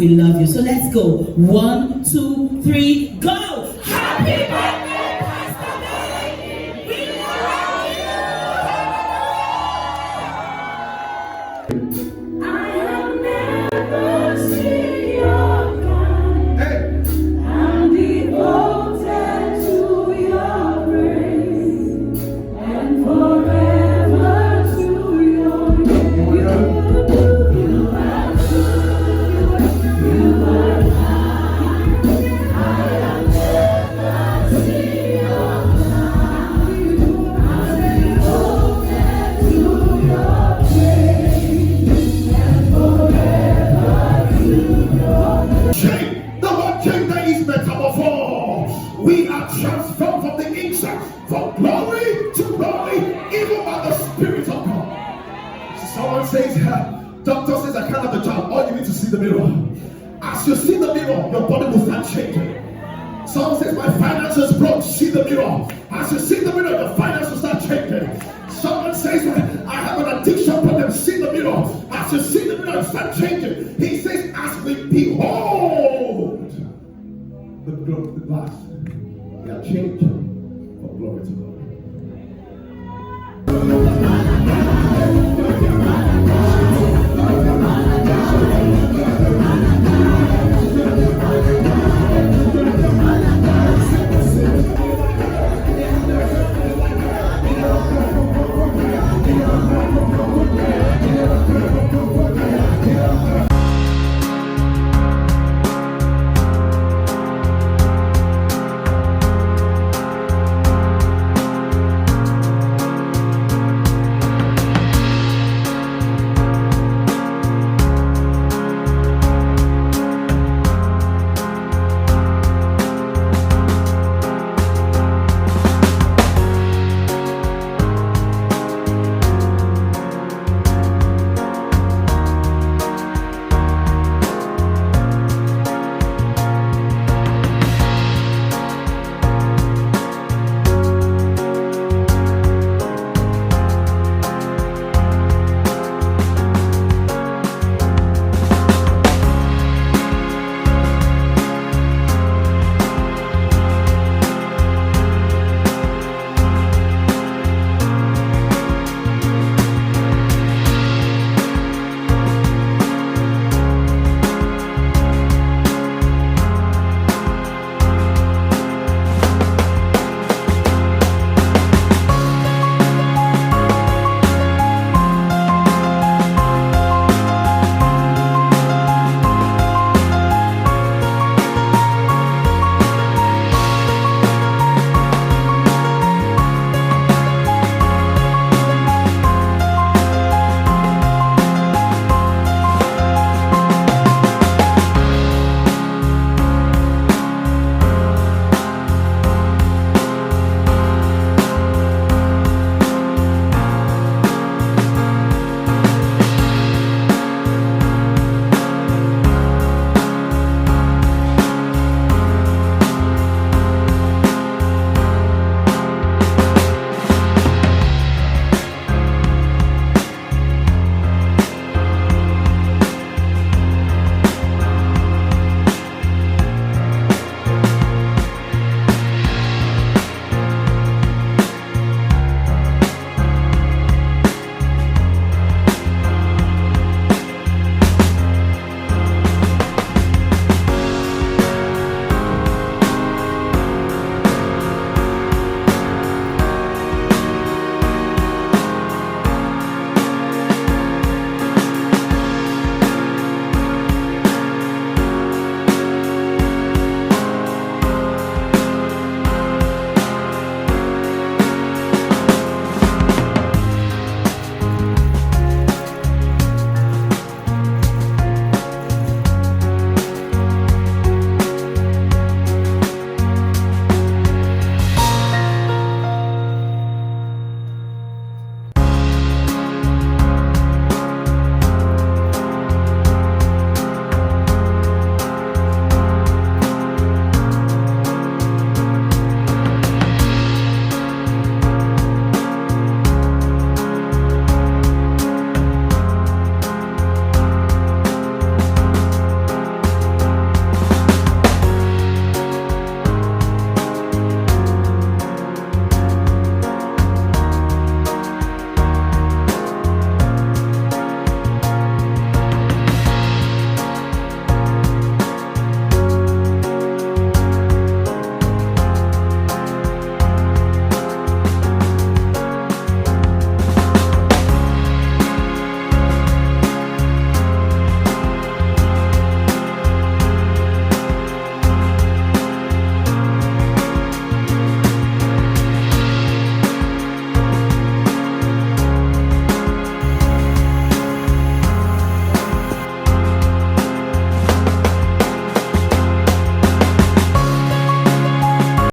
we love you. So let's go. 1, 2, 3, go! Happy birthday, Pastor Bolaji! We love you! I have never seen your kind. Hey. I'm devoted to your grace and forever to your name. You are true, you are kind. I have never seen your kind. I'm devoted to your grace and forever to your name. Change. The word change that is metamorphosed. We are transformed from the inside, from glory to glory, even by the Spirit of God. Someone says, doctor says I can't have the job. All you need to see the mirror. As you see the mirror, your body will start changing. Someone says, my finances broke. See the mirror. As you see the mirror, your finances will start changing. Someone says, I have an addiction problem. See the mirror. As you see the mirror, you start changing. He says, as we behold the glass, we are changing from glory to glory.